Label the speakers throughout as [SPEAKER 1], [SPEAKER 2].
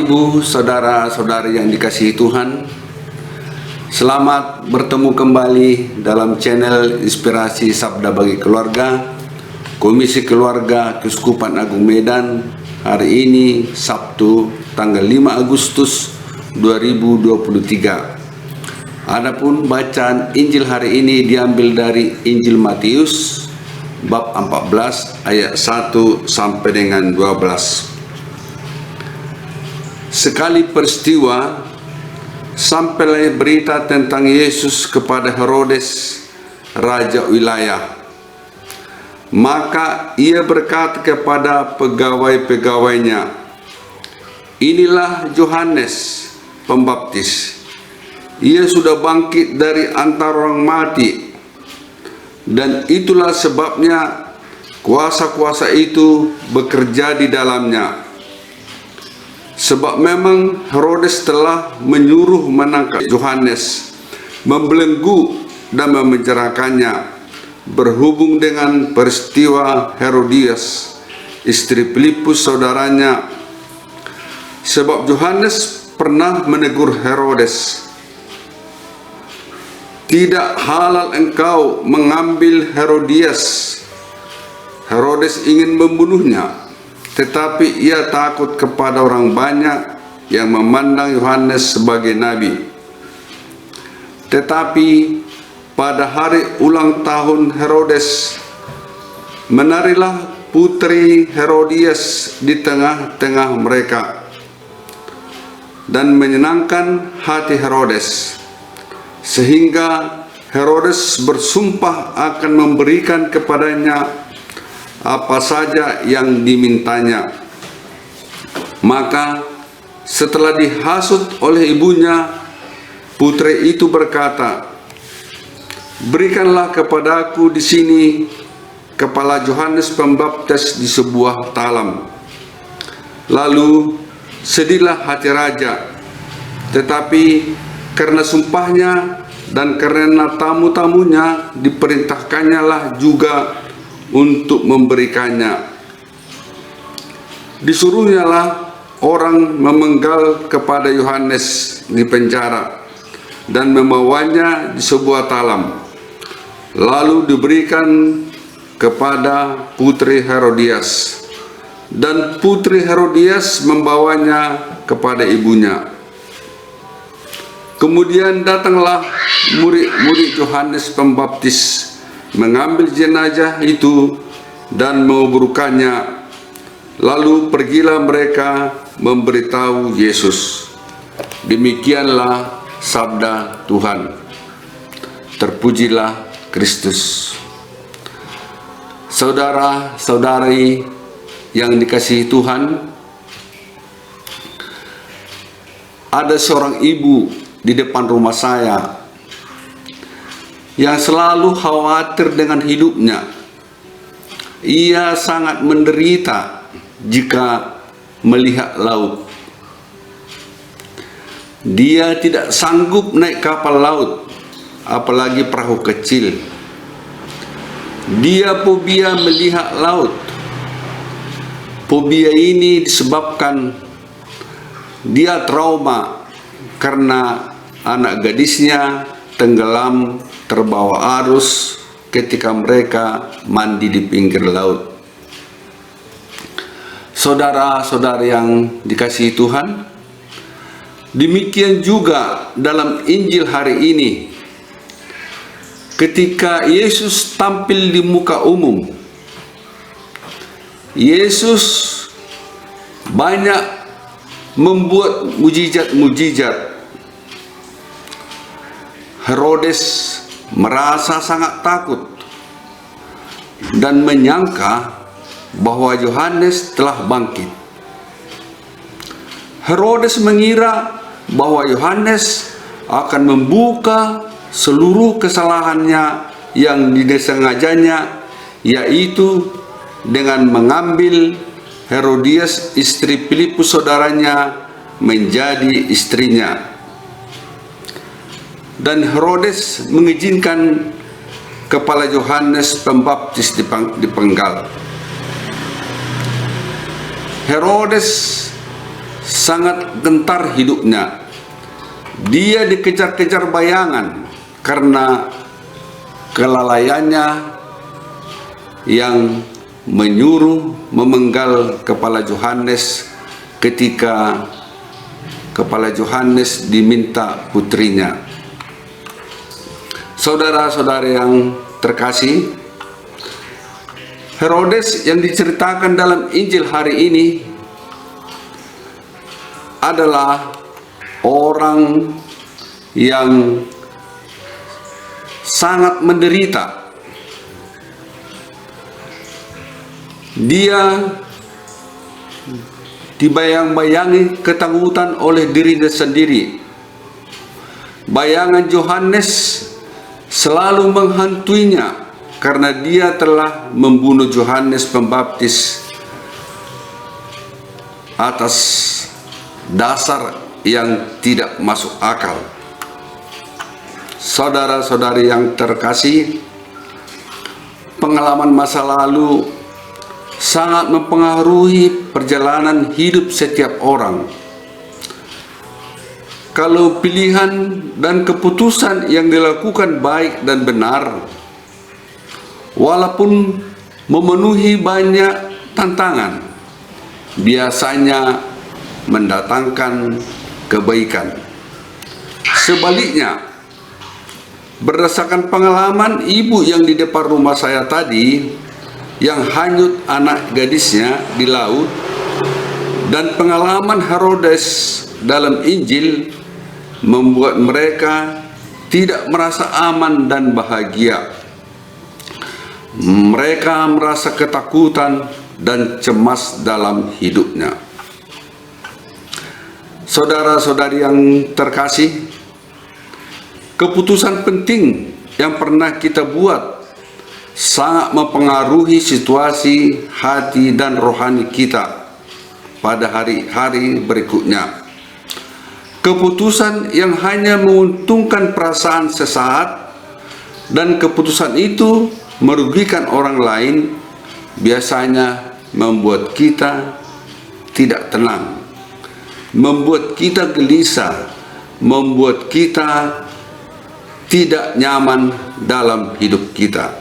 [SPEAKER 1] Ibu, saudara-saudari yang dikasihi Tuhan, selamat bertemu kembali dalam channel Inspirasi Sabda Bagi Keluarga, Komisi Keluarga Keuskupan Agung Medan. Hari ini Sabtu tanggal 5 Agustus 2023. Adapun bacaan Injil hari ini diambil dari Injil Matius bab 14 ayat 1 sampai dengan 12. Sekali peristiwa, sampailah berita tentang Yesus kepada Herodes, raja wilayah. Maka ia berkata kepada pegawai-pegawainya, "Inilah Yohanes Pembaptis. Ia sudah bangkit dari antara orang mati, dan itulah sebabnya kuasa-kuasa itu bekerja di dalamnya. Sebab memang Herodes telah menyuruh menangkap Yohanes, membelenggu dan memenjarakannya berhubung dengan peristiwa Herodias, istri Filipus saudaranya. Sebab Yohanes pernah menegur Herodes, 'Tidak halal engkau mengambil Herodias.' Herodes ingin membunuhnya, tetapi ia takut kepada orang banyak yang memandang Yohanes sebagai nabi. Tetapi pada hari ulang tahun Herodes, menarilah putri Herodias di tengah-tengah mereka dan menyenangkan hati Herodes, sehingga Herodes bersumpah akan memberikan kepadanya apa saja yang dimintanya. Maka setelah dihasut oleh ibunya, putri itu berkata, 'Berikanlah kepadaku di sini kepala Yohanes Pembaptis di sebuah talam.' Lalu sedihlah hati raja, tetapi karena sumpahnya dan karena tamu-tamunya diperintahkannya lah juga untuk memberikannya. Disuruhnyalah orang memenggal kepada Yohanes di penjara dan membawanya di sebuah talam, lalu diberikan kepada putri Herodias, dan putri Herodias membawanya kepada ibunya. Kemudian datanglah murid-murid Yohanes Pembaptis mengambil jenazah itu dan menguburkannya. Lalu pergilah mereka memberitahu Yesus. Demikianlah sabda Tuhan. Terpujilah Kristus. Saudara-saudari yang dikasihi Tuhan, ada seorang ibu di depan rumah saya yang selalu khawatir dengan hidupnya. Ia sangat menderita jika melihat laut. Dia tidak sanggup naik kapal laut, apalagi perahu kecil. Dia fobia melihat laut. Fobia ini disebabkan dia trauma karena anak gadisnya tenggelam terbawa arus ketika mereka mandi di pinggir laut. Saudara-saudari yang dikasihi Tuhan, demikian juga dalam Injil hari ini, ketika Yesus tampil di muka umum, Yesus banyak membuat mujizat-mujizat. Herodes merasa sangat takut dan menyangka bahwa Yohanes telah bangkit. Herodes mengira bahwa Yohanes akan membuka seluruh kesalahannya yang disengajanya, yaitu dengan mengambil Herodias, istri Filipus saudaranya, menjadi istrinya. Dan Herodes mengizinkan kepala Yohanes Pembaptis dipenggal. Herodes sangat gentar hidupnya. Dia dikejar-kejar bayangan karena kelalaiannya yang menyuruh memenggal kepala Yohanes ketika kepala Yohanes diminta putrinya. Saudara-saudara yang terkasih, Herodes yang diceritakan dalam Injil hari ini adalah orang yang sangat menderita. Dia dibayang-bayangi ketakutan oleh dirinya sendiri. Bayangan Yohanes selalu menghantuinya karena dia telah membunuh Yohanes Pembaptis atas dasar yang tidak masuk akal. Saudara-saudari yang terkasih, pengalaman masa lalu sangat mempengaruhi perjalanan hidup setiap orang. Kalau pilihan dan keputusan yang dilakukan baik dan benar, walaupun memenuhi banyak tantangan, biasanya mendatangkan kebaikan. Sebaliknya, berdasarkan pengalaman ibu yang di depan rumah saya tadi, yang hanyut anak gadisnya di laut, dan pengalaman Herodes dalam Injil, membuat mereka tidak merasa aman dan bahagia. Mereka merasa ketakutan dan cemas dalam hidupnya. Saudara-saudari yang terkasih, keputusan penting yang pernah kita buat sangat mempengaruhi situasi hati dan rohani kita pada hari-hari berikutnya. Keputusan yang hanya menguntungkan perasaan sesaat dan keputusan itu merugikan orang lain biasanya membuat kita tidak tenang, membuat kita gelisah, membuat kita tidak nyaman dalam hidup kita.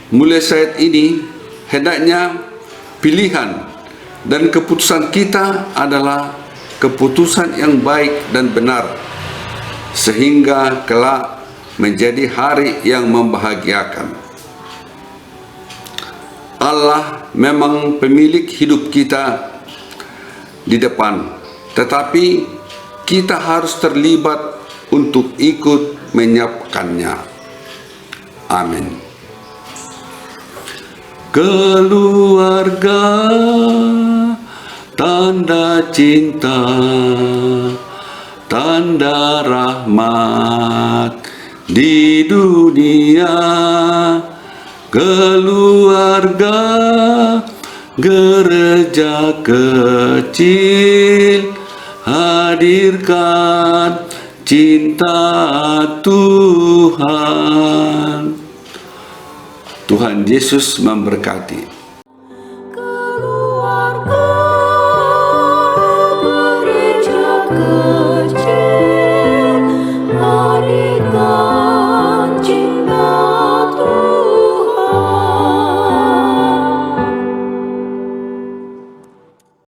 [SPEAKER 1] Mulai saat ini, hendaknya pilihan dan keputusan kita adalah keputusan yang baik dan benar, sehingga kelak menjadi hari yang membahagiakan. Allah memang pemilik hidup kita di depan, tetapi kita harus terlibat untuk ikut menyiapkannya. Amin. Keluarga, tanda cinta, tanda rahmat di dunia. Keluarga, gereja kecil, hadirkan cinta Tuhan. Tuhan Yesus memberkati.